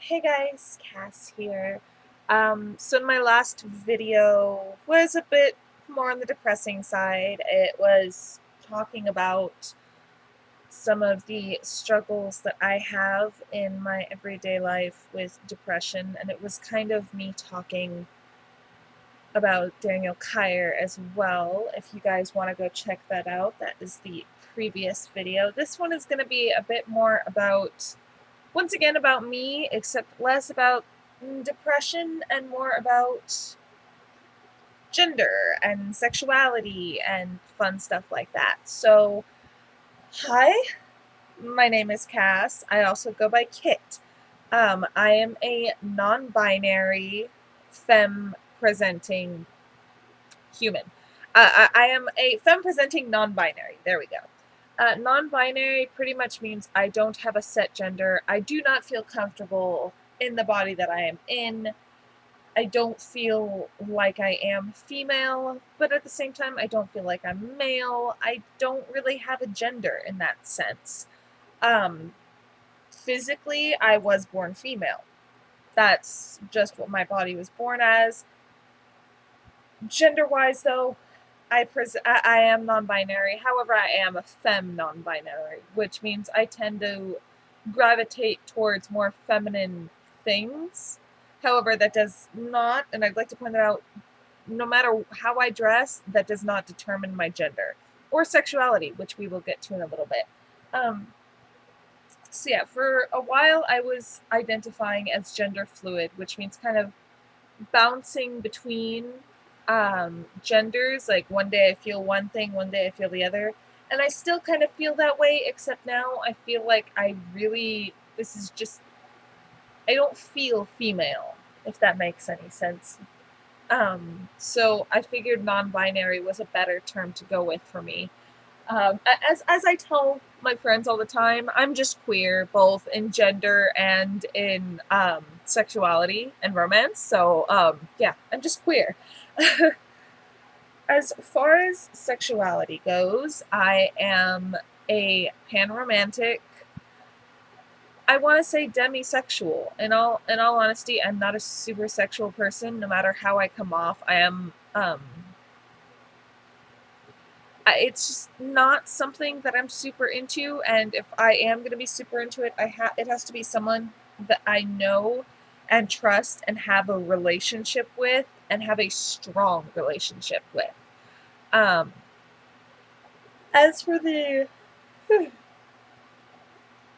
Hey guys, Cass here. So my last video was a bit more on the depressing side. It was talking about some of the struggles that I have in my everyday life with depression, and it was kind of me talking about Daniel Kyer as well. If you guys want to go check that out, that is the previous video. This one is going to be a bit more about once again about me, except less about depression and more about gender and sexuality and fun stuff like that. So, hi, my name is Cass. I also go by Kit. I am a non binary, femme presenting human. I am a femme presenting non binary. There we go. Non binary pretty much means I don't have a set gender. I do not feel comfortable in the body that I am in. I don't feel like I am female, but at the same time, I don't feel like I'm male. I don't really have a gender in that sense. Um, Physically, I was born female. That's just what my body was born as. Gender wise, though, I am non-binary. However, I am a femme non-binary, which means I tend to gravitate towards more feminine things. However, that does not, and I'd like to point that out, no matter how I dress, that does not determine my gender or sexuality, which we will get to in a little bit. Um, so yeah, for a while I was identifying as gender fluid, which means kind of bouncing between genders. Like one day I feel one thing, one day I feel the other. And I still kind of feel that way, except now I feel like this is just, I don't feel female, if that makes any sense. So I figured non binary was a better term to go with for me. As I tell my friends all the time, I'm just queer, both in gender and in sexuality and romance. So yeah, I'm just queer. As far as sexuality goes, I am a panromantic. I want to say demisexual. In all honesty, I'm not a super sexual person. No matter how I come off, I am. It's just not something that I'm super into, and if I am going to be super into it, it has to be someone that I know and trust and have a relationship with and have a strong relationship with. Um, as for the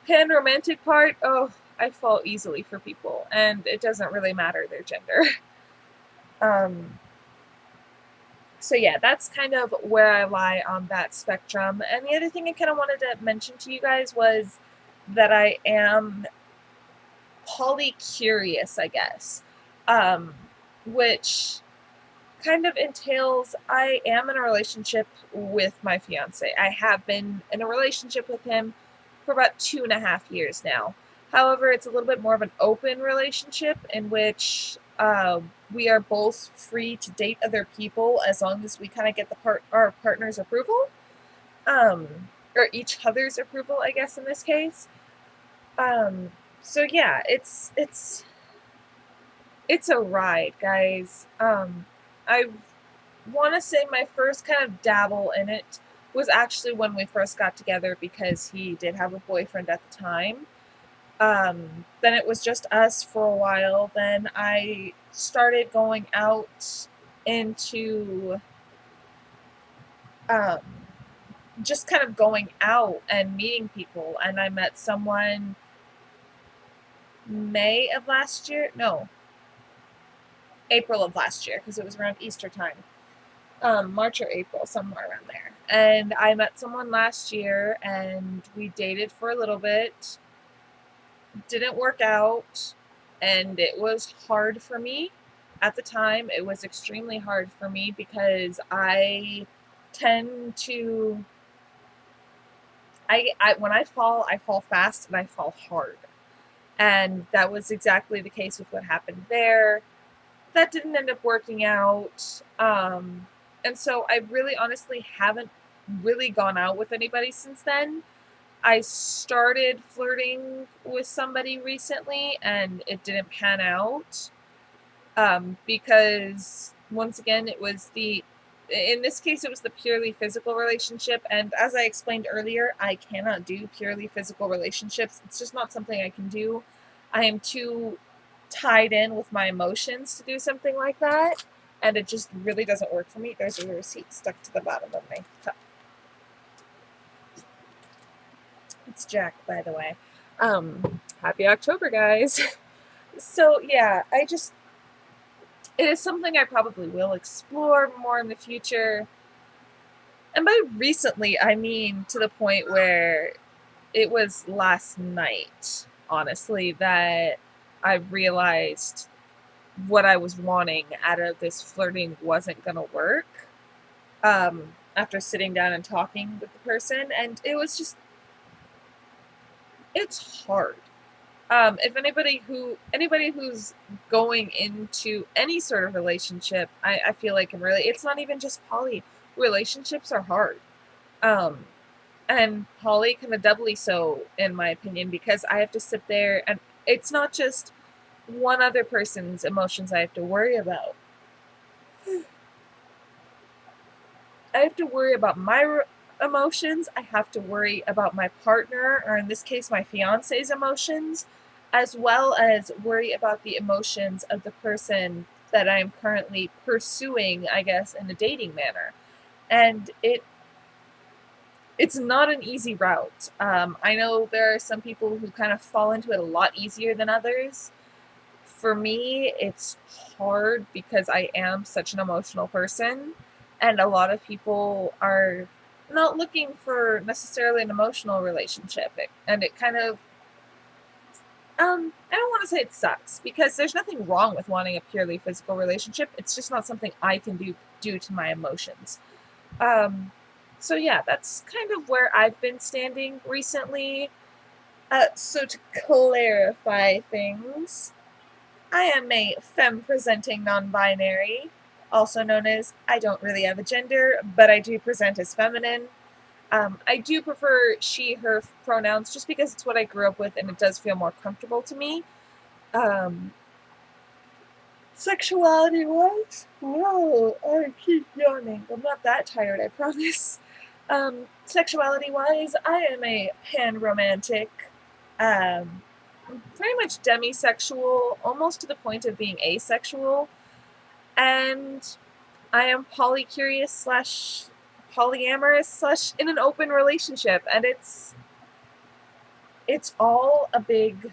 pan-romantic part, oh, I fall easily for people, and it doesn't really matter their gender. Um, so yeah, that's kind of where I lie on that spectrum. And the other thing I kind of wanted to mention to you guys was that I am polycurious, I guess, um, which kind of entails I am in a relationship with my fiance. I have been in a relationship with him for about 2.5 years now. However, it's a little bit more of an open relationship in which we are both free to date other people as long as we kind of get our partner's approval, um, or each other's approval, I guess in this case. Um, so yeah, it's a ride, guys. I want to say my first kind of dabble in it was actually when we first got together because he did have a boyfriend at the time. Then it was just us for a while. Then I started going out into um, just kind of going out and meeting people. And I met someone May of last year. No, April of last year because it was around Easter time. March or April, somewhere around there. And I met someone last year and we dated for a little bit. Didn't work out and it was hard for me at the time. It was extremely hard for me because I tend to I when I fall fast and I fall hard. And that was exactly the case with what happened there. That didn't end up working out. And so I really honestly haven't really gone out with anybody since then. I started flirting with somebody recently and it didn't pan out. Because once again, in this case, it was the purely physical relationship. And as I explained earlier, I cannot do purely physical relationships. It's just not something I can do. I am too tied in with my emotions to do something like that. And it just really doesn't work for me. There's a receipt stuck to the bottom of my cup. It's Jack, by the way. Happy October, guys. So yeah, it is something I probably will explore more in the future. And by recently, I mean to the point where it was last night, honestly, that I realized what I was wanting out of this flirting wasn't going to work. After sitting down and talking with the person, and it's hard. If anybody who's going into any sort of relationship, I feel like can really, it's not even just poly. Relationships are hard. Um, and poly kind of doubly so, in my opinion, because I have to sit there and it's not just one other person's emotions I have to worry about. I have to worry about my emotions. I have to worry about my partner, or in this case, my fiance's emotions, as well as worry about the emotions of the person that I'm currently pursuing, I guess, in a dating manner. And it's not an easy route. I know there are some people who kind of fall into it a lot easier than others. For me, it's hard because I am such an emotional person, and a lot of people are not looking for necessarily an emotional relationship. And it kind of, I don't want to say it sucks because there's nothing wrong with wanting a purely physical relationship. It's just not something I can do due to my emotions. Um, so yeah, that's kind of where I've been standing recently. So to clarify things, I am a femme-presenting non-binary, also known as I don't really have a gender, but I do present as feminine. I do prefer she, her pronouns just because it's what I grew up with and it does feel more comfortable to me. Um, Sexuality-wise, whoa, I keep yawning. I'm not that tired, I promise. Sexuality-wise, I am a pan-romantic, um, pretty much demisexual, almost to the point of being asexual, and I am polycurious slash polyamorous slash in an open relationship, and it's all a big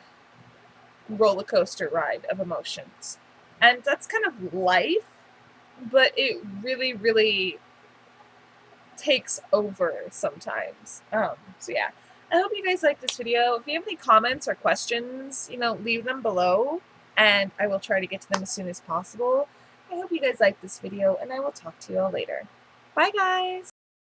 roller coaster ride of emotions. And that's kind of life, but it really, really takes over sometimes. So yeah. I hope you guys like this video. If you have any comments or questions, leave them below, and I will try to get to them as soon as possible. I hope you guys like this video, and I will talk to you all later. Bye, guys!